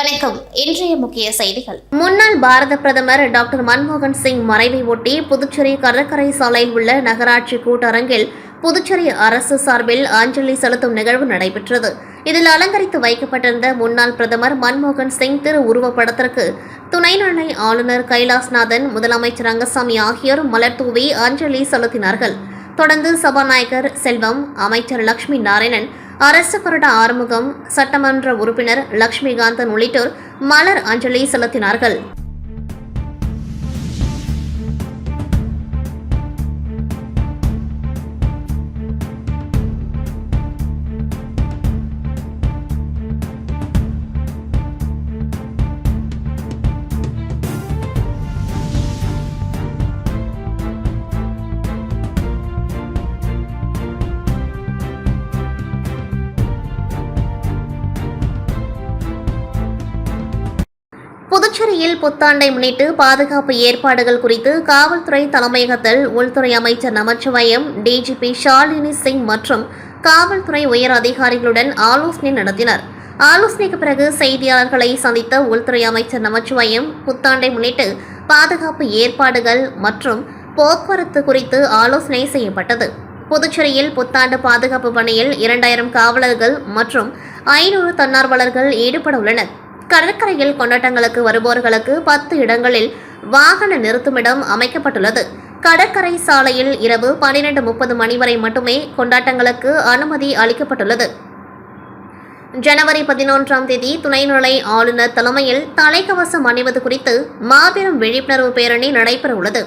வணக்கம். இன்றைய முக்கிய செய்திகள். முன்னாள் பாரத பிரதமர் டாக்டர் மன்மோகன் சிங் மறைவை ஒட்டி புதுச்சேரி கடற்கரை சாலையில் உள்ள நகராட்சி கூட்டரங்கில் புதுச்சேரி அரசு சார்பில் அஞ்சலி செலுத்தும் நிகழ்வு நடைபெற்றது. இதில் அலங்கரித்து வைக்கப்பட்டிருந்த முன்னாள் பிரதமர் மன்மோகன் சிங் திரு உருவப்படத்திற்கு துணைநிலை ஆளுநர் கைலாஸ்நாதன், முதலமைச்சர் ரங்கசாமி ஆகியோர் மலர் தூவி அஞ்சலி செலுத்தினார்கள். தொடர்ந்து சபாநாயகர் செல்வம், அமைச்சர் லட்சுமி நாராயணன், அரசு கொறடா ஆறுமுகம், சட்டமன்ற உறுப்பினர் லட்சுமிகாந்தன் உள்ளிட்டோர் மலர் அஞ்சலி செலுத்தினார்கள். புதுச்சேரியில் புத்தாண்டை முன்னிட்டு பாதுகாப்பு ஏற்பாடுகள் குறித்து காவல்துறை தலைமையகத்தில் உள்துறை அமைச்சர் நமச்சிவாயம், டிஜிபி ஷாலினி சிங் மற்றும் காவல்துறை உயர் அதிகாரிகளுடன் ஆலோசனை நடத்தினர். ஆலோசனைக்கு பிறகு செய்தியாளர்களை சந்தித்த உள்துறை அமைச்சர் நமச்சிவாயம், புத்தாண்டை முன்னிட்டு பாதுகாப்பு ஏற்பாடுகள் மற்றும் போக்குவரத்து குறித்து ஆலோசனை செய்யப்பட்டது. புதுச்சேரியில் புத்தாண்டு பாதுகாப்பு பணியில் 2000 காவலர்கள் மற்றும் 500 தன்னார்வலர்கள் ஈடுபட உள்ளனர். கடற்கரையில் கொண்டாட்டங்களுக்கு வருபவர்களுக்கு 10 இடங்களில் வாகன நிறுத்துமிடம் அமைக்கப்பட்டுள்ளது. கடற்கரை சாலையில் இரவு 12:30 மணி வரை மட்டுமே கொண்டாட்டங்களுக்கு அனுமதி அளிக்கப்பட்டுள்ளது. ஜனவரி 11ஆம் தேதி துணைநிலை ஆளுநர் தலைமையில் தலைக்கவசம் அணிவது குறித்து மாபெரும் விழிப்புணர்வு பேரணி நடைபெற உள்ளது.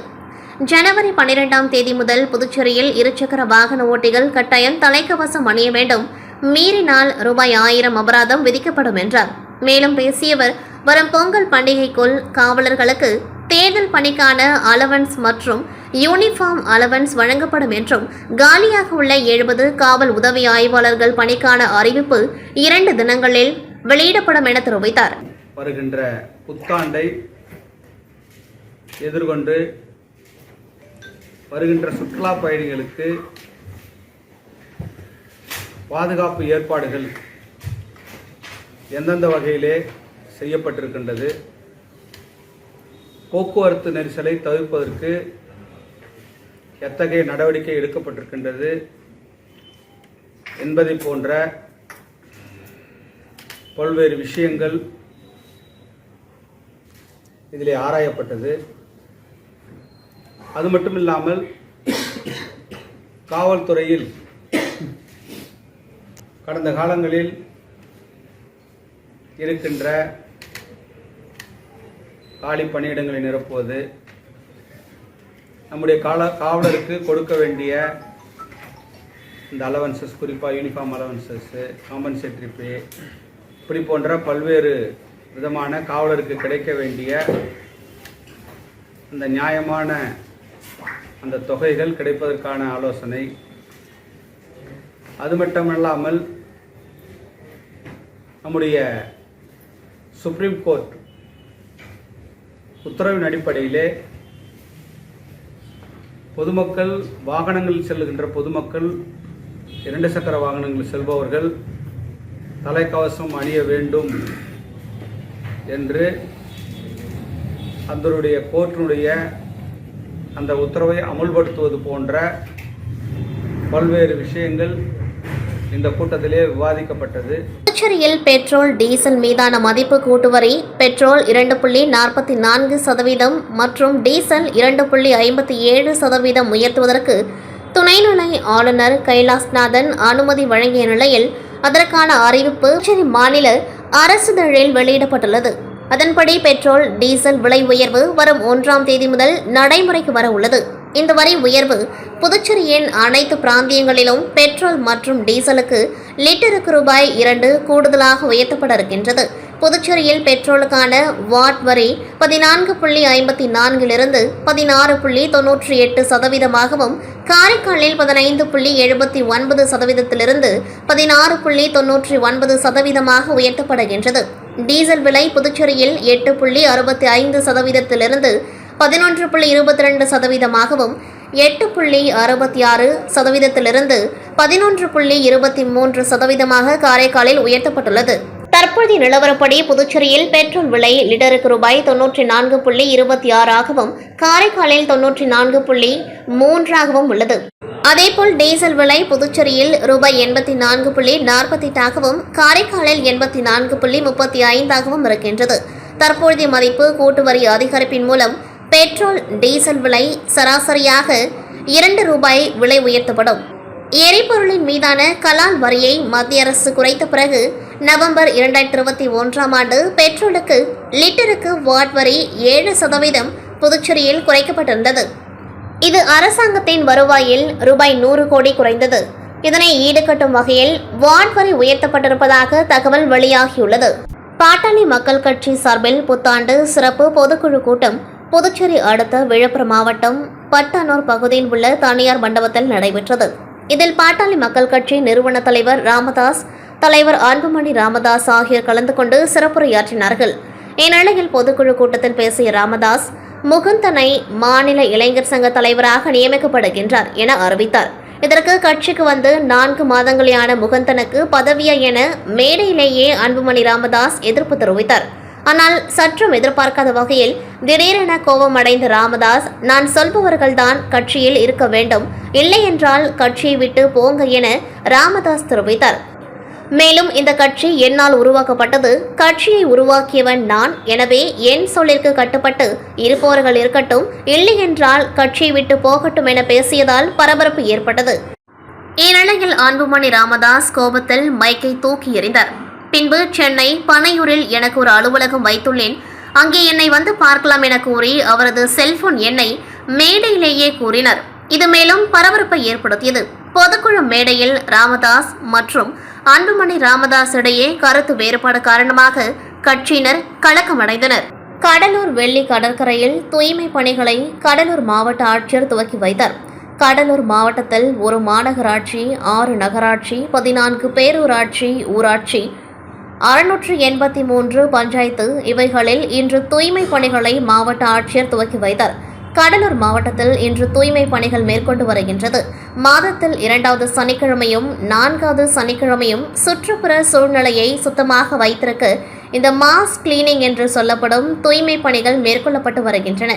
ஜனவரி 12ஆம் தேதி முதல் புதுச்சேரியில் இருசக்கர வாகன ஓட்டிகள் கட்டாயம் தலைக்கவசம் அணிய வேண்டும், மீறினால் ₹1000 அபராதம் விதிக்கப்படும் என்றார். மேலும் பேசியவர், வரும் பொங்கல் பண்டிகைக்குள் காவலர்களுக்கு தேர்தல் பணிக்கான அலவன்ஸ் மற்றும் யூனிஃபார்ம் அலவன்ஸ் வழங்கப்படும் என்றும், காலியாக உள்ள 70 காவல் உதவி ஆய்வாளர்கள் பணிக்கான அறிவிப்பு 2 தினங்களில் வெளியிடப்படும் என தெரிவித்தார். வருகின்ற புத்தாண்டை எதிர்கொண்டு வருகின்ற சுற்றுலா பயணிகளுக்கு பாதுகாப்பு ஏற்பாடுகள் எந்தெந்த வகையிலே செய்யப்பட்டிருக்கின்றது, போக்குவரத்து நெரிசலை தவிர்ப்பதற்கு எத்தகைய நடவடிக்கை எடுக்கப்பட்டிருக்கின்றது என்பதை போன்ற பல்வேறு விஷயங்கள் இதிலே ஆராயப்பட்டது. அது மட்டுமில்லாமல் காவல்துறையில் கடந்த காலங்களில் இருக்கின்ற காலி பணியிடங்களை நிரப்புவது, நம்முடைய காவலருக்கு கொடுக்க வேண்டிய இந்த அலவன்சஸ், குறிப்பாக யூனிஃபார்ம் அலவன்சஸ், காம்பன்சேட்டரி பே, இப்படி போன்ற பல்வேறு விதமான காவலருக்கு கிடைக்க வேண்டிய இந்த நியாயமான அந்த தொகைகள் கிடைப்பதற்கான ஆலோசனை. அது மட்டுமல்லாமல் நம்முடைய சுப்ரீம் கோர்ட் உத்தரவின் அடிப்படையிலே பொதுமக்கள், வாகனங்களில் செல்லுகின்ற பொதுமக்கள், 2 சக்கர வாகனங்களில் செல்பவர்கள் தலைக்கவசம் அணிய வேண்டும் என்று அதனுடைய கோர்ட்டினுடைய அந்த உத்தரவை அமுல்படுத்துவது போன்ற பல்வேறு விஷயங்கள் இந்த கூட்டத்திலே விவாதிக்கப்பட்டது. புதுச்சேரியில் பெட்ரோல், டீசல் மீதான மதிப்பு கூட்டுவரி பெட்ரோல் 2.44% மற்றும் டீசல் 2.57% உயர்த்துவதற்கு துணைநிலை ஆளுநர் கைலாஸ்நாதன் அனுமதி வழங்கிய நிலையில் அதற்கான அறிவிப்பு புதுச்சேரி மாநில அரசிதழில் வெளியிடப்பட்டுள்ளது. அதன்படி பெட்ரோல், டீசல் விலை உயர்வு வரும் 1ஆம் தேதி முதல் நடைமுறைக்கு வர உள்ளது. இந்த வரி உயர்வு புதுச்சேரியின் அனைத்து பிராந்தியங்களிலும் பெட்ரோல் மற்றும் டீசலுக்கு லிட்டருக்கு ₹2 கூடுதலாக உயர்த்தப்பட இருக்கின்றது. புதுச்சேரியில் பெட்ரோலுக்கான வாட் வரி 14.54 16.98%, காரைக்காலில் 15.79% 16.99% உயர்த்தப்படுகின்றது. டீசல் விலை புதுச்சேரியில் 8.65% 11.22%, 8.66% 11.23% காரைக்காலில் உயர்த்தப்பட்டுள்ளது. தற்போதைய நிலவரப்படி புதுச்சேரியில் பெட்ரோல் விலை லிட்டருக்கு ரூபாய் 94.26ஆகவும் காரைக்காலில் 94.3ஆகவும் உள்ளது. அதேபோல் டீசல் விலை புதுச்சேரியில் ரூபாய் 84.48ஆகவும் காரைக்காலில் 84.35ஆகவும் இருக்கின்றது. தற்போதைய மதிப்பு கூட்டு வரி அதிகரிப்பின் மூலம் பெட்ரோல் டீசல் விலை சராசரியாக 2 ரூபாய் விலை உயர்த்தப்படும். எரிபொருளின் மீதான கலால் வரியை மத்திய அரசு குறைத்த பிறகு நவம்பர் 2021ஆம் ஆண்டு பெட்ரோலுக்கு லிட்டருக்கு வாட் வரி 7% புதுச்சேரியில் குறைக்கப்பட்டிருந்தது. இது அரசாங்கத்தின் வருவாயில் ரூபாய் 100 கோடி குறைந்தது. இதனை ஈடுகட்டும் வகையில் வாட் வரி உயர்த்தப்பட்டிருப்பதாக தகவல் வெளியாகியுள்ளது. பாட்டாளி மக்கள் கட்சி சார்பில் புத்தாண்டு சிறப்பு பொதுக்குழு கூட்டம் புதுச்சேரி அடுத்த விழுப்புரம் மாவட்டம் பட்டானூர் பகுதியில் உள்ள தனியார் மண்டபத்தில் நடைபெற்றது. இதில் பாட்டாளி மக்கள் கட்சி நிறுவன தலைவர் ராமதாஸ், தலைவர் அன்புமணி ராமதாஸ் ஆகியோர் கலந்து கொண்டு சிறப்புரையாற்றினார்கள். இந்நிலையில் பொதுக்குழு கூட்டத்தில் பேசிய ராமதாஸ், முகுந்தனை மாநில இளைஞர் சங்க தலைவராக நியமிக்கப்படுகின்றார் என அறிவித்தார். இதற்கு கட்சிக்கு வந்து 4 மாதங்களேயான முகுந்தனுக்கு பதவியா என மேடையிலேயே அன்புமணி ராமதாஸ் எதிர்ப்பு தெரிவித்தார். ஆனால் சற்றும் எதிர்பார்க்காத வகையில் திடீரென கோபமடைந்த ராமதாஸ், நான் சொல்பவர்கள்தான் கட்சியில் இருக்க வேண்டும், இல்லை என்றால் கட்சியை விட்டு போங்க என ராமதாஸ் தெரிவித்தார். மேலும் இந்த கட்சி என்னால் உருவாக்கப்பட்டது, கட்சியை உருவாக்கியவன் நான், எனவே என் சொல்லிற்கு கட்டுப்பட்டு இருப்பவர்கள் இருக்கட்டும், இல்லை என்றால் கட்சியை விட்டு போகட்டும் என பேசியதால் பரபரப்பு ஏற்பட்டது. இந்நிலையில் அன்புமணி ராமதாஸ் கோபத்தில் மைக்கை தூக்கி எறிந்தார். பின்பு சென்னை பனையூரில் எனக்கு ஒரு அலுவலகம் வைத்துள்ளேன், அங்கே என்னை வந்து பார்க்கலாம் என கூறி அவரது செல்போன் எண்ணை மேடையிலேயே கூறினார். இது மேலும் பரபரப்பை ஏற்படுத்தியது. பொதுக்குழு மேடையில் ராமதாஸ் மற்றும் அன்புமணி ராமதாஸ் இடையே கருத்து வேறுபாடு காரணமாக கட்சியினர் கலக்கமடைந்தனர். கடலூர் வெள்ளி கடற்கரையில் தூய்மை பணிகளை கடலூர் மாவட்ட ஆட்சியர் துவக்கி வைத்தார். கடலூர் மாவட்டத்தில் ஒரு மாநகராட்சி, 6 நகராட்சி, 14 பேரூராட்சி, ஊராட்சி, 683 பஞ்சாயத்து இவைகளில் இன்று தூய்மை பணிகளை மாவட்ட ஆட்சியர் துவக்கி வைத்தார். கடலூர் மாவட்டத்தில் இன்று தூய்மை பணிகள் மேற்கொண்டு வருகின்றது. மாதத்தில் 2வது சனிக்கிழமையும் 4வது சனிக்கிழமையும் சுற்றுப்புற சூழ்நிலையை சுத்தமாக வைத்திருக்க இந்த மாஸ் கிளீனிங் என்று சொல்லப்படும் தூய்மை பணிகள் மேற்கொள்ளப்பட்டு வருகின்றன.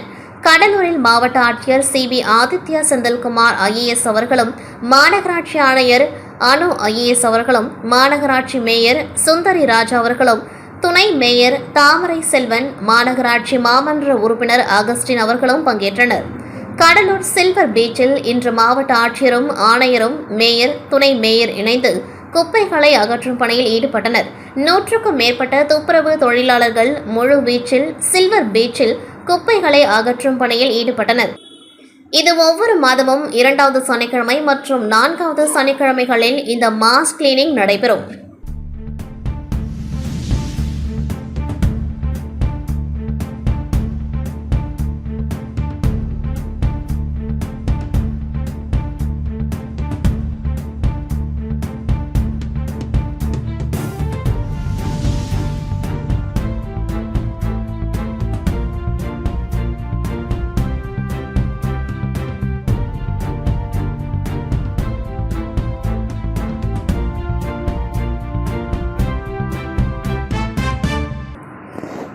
கடலூரில் மாவட்ட ஆட்சியர் CB ஆதித்யா செந்தில்குமார் IAS அவர்களும், மாநகராட்சி ஆணையர் அனு IAS அவர்களும், மாநகராட்சி மேயர் சுந்தரி ராஜா அவர்களும், துணை மேயர் தாமரை செல்வன், மாநகராட்சி மாமன்ற உறுப்பினர் அகஸ்டின் அவர்களும் பங்கேற்றனர். கடலூர் சில்வர் பீச்சில் இன்று மாவட்ட ஆட்சியரும் ஆணையரும் மேயர் துணை மேயர் இணைந்து குப்பைகளை அகற்றும் பணியில் ஈடுபட்டனர். 100க்கும் மேற்பட்ட துப்புரவு தொழிலாளர்கள் முழு வீச்சில் சில்வர் பீச்சில் குப்பைகளை அகற்றும் பணியில் ஈடுபட்டனர். இது ஒவ்வொரு மாதமும் 2வது சனிக்கிழமை மற்றும் 4வது சனிக்கிழமைகளில் இந்த மாஸ் கிளீனிங் நடைபெறும்.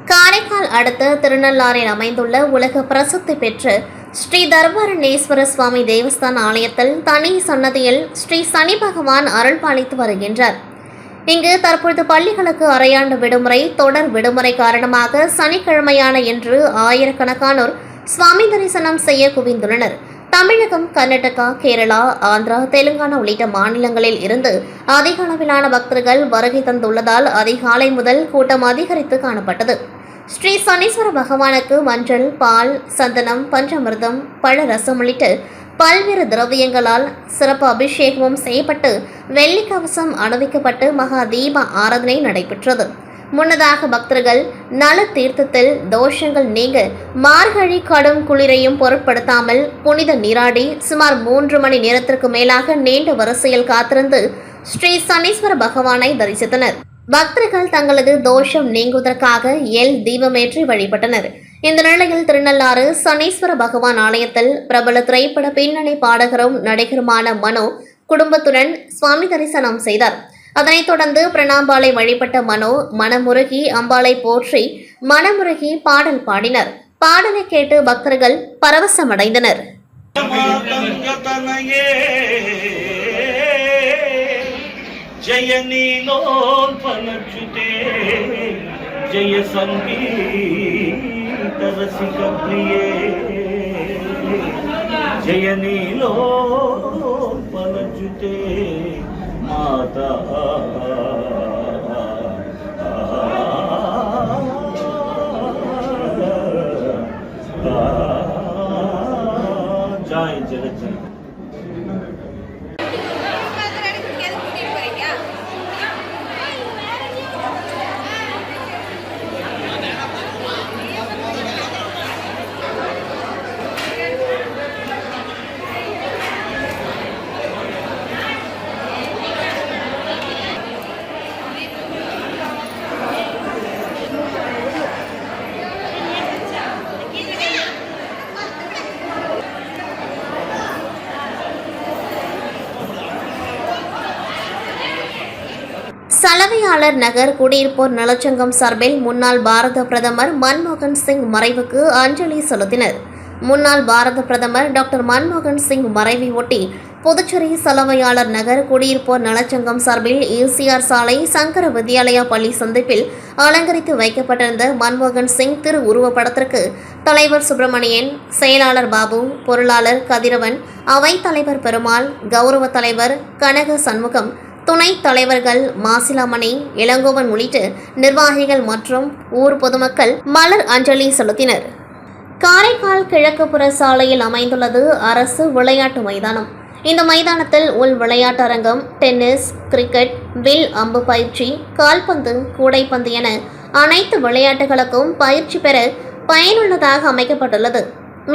காரைக்கால் அடுத்த திருநள்ளாறில் அமைந்துள்ள உலக பிரசித்தி பெற்ற ஸ்ரீ தர்பாரணேஸ்வர சுவாமி தேவஸ்தான ஆலயத்தில் தனி சன்னதியில் ஸ்ரீ சனி பகவான் அருள் பாலித்து வருகின்றார். இங்கு தற்பொழுது பள்ளிகளுக்கு அரையாண்டு விடுமுறை, தொடர் விடுமுறை காரணமாக சனிக்கிழமையான இன்று ஆயிரக்கணக்கானோர் சுவாமி தரிசனம் செய்ய குவிந்துள்ளனர். தமிழகம், கர்நாடகா, கேரளா, ஆந்திரா, தெலுங்கானா உள்ளிட்ட மாநிலங்களில் இருந்து அதிக அளவிலான பக்தர்கள் வருகை தந்துள்ளதால் அதிகாலை முதல் கூட்டம் அதிகரித்து காணப்பட்டது. ஸ்ரீ சனீஸ்வர பகவானுக்கு மஞ்சள், பால், சந்தனம், பஞ்சாமிர்தம், பழ ரசம் உள்ளிட்ட பல்வேறு திரவியங்களால் சிறப்பு அபிஷேகமும் செய்யப்பட்டு வெள்ளி கவசம் அணிவிக்கப்பட்டு மகா தீப ஆராதனை நடைபெற்றது. முன்னதாக பக்தர்கள் நல தீர்த்தத்தில் தோஷங்கள் நீங்க மார்கழி கடும் குளிரையும் பொருட்படுத்தாமல் புனித நீராடி சுமார் 3 மணி நேரத்திற்கு மேலாக நீண்ட வரிசையில் காத்திருந்து ஸ்ரீ சனீஸ்வர பகவானை தரிசித்தனர். பக்தர்கள் தங்களது தோஷம் நீங்குவதற்காக தீபமேற்றி வழிபட்டனர். இந்த நிலையில் திருநள்ளாறு சனீஸ்வர பகவான் ஆலயத்தில் பிரபல திரைப்பட பின்னணி பாடகரும் நடிகருமான மனோ குடும்பத்துடன் சுவாமி தரிசனம் செய்தார். அதனைத் தொடர்ந்து பிரணாம்பாளை வழிபட்ட மனோ மனமுருகி அம்பாளை போற்றி மனமுருகி பாடல் பாடினர். பாடலை கேட்டு பக்தர்கள் பரவசமடைந்தனர். जय नीलोत्पलच्युते जय संगीत रसिक प्रिये जय नीलोत्पलच्युते माता जय जगत சலவையாளர் நகர் குடியிருப்போர் நலச்சங்கம் சார்பில் முன்னாள் பாரத பிரதமர் மன்மோகன் சிங் மறைவுக்கு அஞ்சலி செலுத்தினர். முன்னாள் பாரத பிரதமர் டாக்டர் மன்மோகன் சிங் மறைவை ஒட்டி புதுச்சேரி சலவையாளர் நகர் குடியிருப்போர் நலச்சங்கம் சார்பில் ஈசிஆர் சாலை சங்கர வித்யாலயா பள்ளி சந்திப்பில் அலங்கரித்து வைக்கப்பட்டிருந்த மன்மோகன் சிங் திரு உருவப்படத்திற்கு தலைவர் சுப்பிரமணியன், செயலாளர் பாபு, பொருளாளர் கதிரவன், அவைத் தலைவர் பெருமாள், கௌரவ தலைவர் கனக சண்முகம், துணைத் தலைவர்கள் மாசிலாமணி, இளங்கோவன் உள்ளிட்ட நிர்வாகிகள் மற்றும் ஊர் பொதுமக்கள் மலர் அஞ்சலி செலுத்தினர். காரைக்கால் கிழக்குப்புற சாலையில் அமைந்துள்ளது அரசு விளையாட்டு மைதானம். இந்த மைதானத்தில் உள் விளையாட்டரங்கம், டென்னிஸ், கிரிக்கெட், வில் அம்பு பயிற்சி, கால்பந்து, கூடைப்பந்து என அனைத்து விளையாட்டுகளுக்கும் பயிற்சி பெற பயனுள்ளதாக அமைக்கப்பட்டுள்ளது.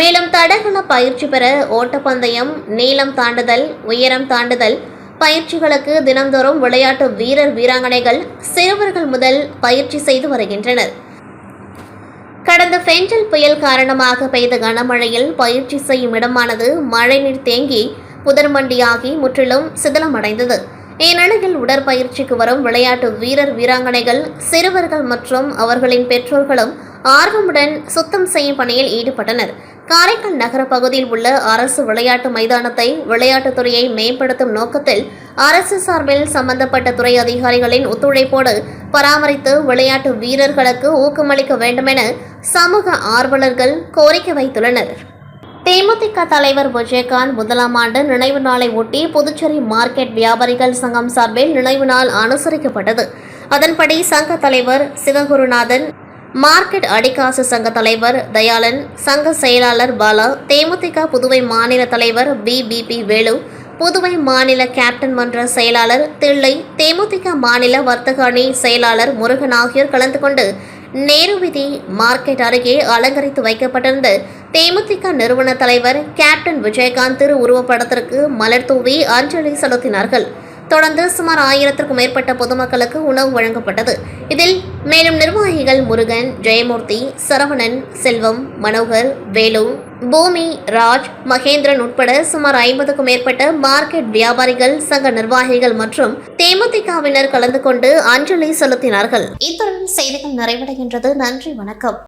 மேலும் தடகள பயிற்சி பெற ஓட்டப்பந்தயம், நீளம் தாண்டுதல், உயரம் தாண்டுதல் பயிற்சிகளுக்கு தினந்தோறும் விளையாட்டு வீரர் வீராங்கனைகள் சிறுவர்கள் முதல் பயிற்சி செய்து வருகின்றனர். கடந்த பெஞ்சல் புயல் காரணமாக பெய்த கனமழையில் பயிற்சி செய்யும் இடமானது மழைநீர் தேங்கி புதர்மண்டியாகி முற்றிலும் சிதிலமடைந்தது. இந்நிலையில் உடற்பயிற்சிக்கு வரும் விளையாட்டு வீரர் வீராங்கனைகள் சிறுவர்கள் மற்றும் அவர்களின் பெற்றோர்களும் ஆர்வமுடன் சுத்தம் செய்யும் பணியில் ஈடுபட்டனர். காரைக்கால் நகர பகுதியில் உள்ள அரசு விளையாட்டு மைதானத்தை விளையாட்டுத்துறையை மேம்படுத்தும் நோக்கத்தில் அரசு சார்பில் சம்பந்தப்பட்ட துறை அதிகாரிகளின் ஒத்துழைப்போடு பராமரித்து விளையாட்டு வீரர்களுக்கு ஊக்கமளிக்க வேண்டுமென சமூக ஆர்வலர்கள் கோரிக்கை வைத்துள்ளனர். தேமுதிக தலைவர் விஜயகாந்த் 1ஆம் ஆண்டு நினைவு நாளை ஒட்டி புதுச்சேரி மார்க்கெட் வியாபாரிகள் சங்கம் சார்பில் நினைவு நாள் அனுசரிக்கப்பட்டது. அதன்படி சங்க தலைவர் சிவகுருநாதன், மார்க்கெட் அடிக்காசு சங்க தலைவர் தயாளன், சங்க செயலாளர் பாலா, தேமுதிக புதுவை மாநில தலைவர் பிபி வேலு, புதுவை மாநில கேப்டன் மன்ற செயலாளர் தில்லை, தேமுதிக மாநில வர்த்தக அணி செயலாளர் முருகன் ஆகியோர் கலந்து கொண்டு நேரு வீதி மார்க்கெட் அருகே அலங்கரித்து வைக்கப்பட்டிருந்த தேமுதிக நிறுவன தலைவர் கேப்டன் விஜயகாந்த் திரு உருவப்படத்திற்கு மலர் தூவி அஞ்சலி செலுத்தினார்கள். தொடர்ந்து சுமார் 1000க்கும் மேற்பட்ட பொதுமக்களுக்கு உணவு வழங்கப்பட்டது. இதில் மேலும் நிர்வாகிகள் முருகன், ஜெயமூர்த்தி, சரவணன், செல்வம், மனோகர், வேலு, பூமி, ராஜ், மகேந்திரன் உட்பட சுமார் 50க்கும் மேற்பட்ட மார்க்கெட் வியாபாரிகள் சங்க நிர்வாகிகள் மற்றும் தேமுதிகவினர் கலந்து கொண்டு அஞ்சலி செலுத்தினார்கள். இத்துடன் செய்திகள் நிறைவடைகின்றது. நன்றி, வணக்கம்.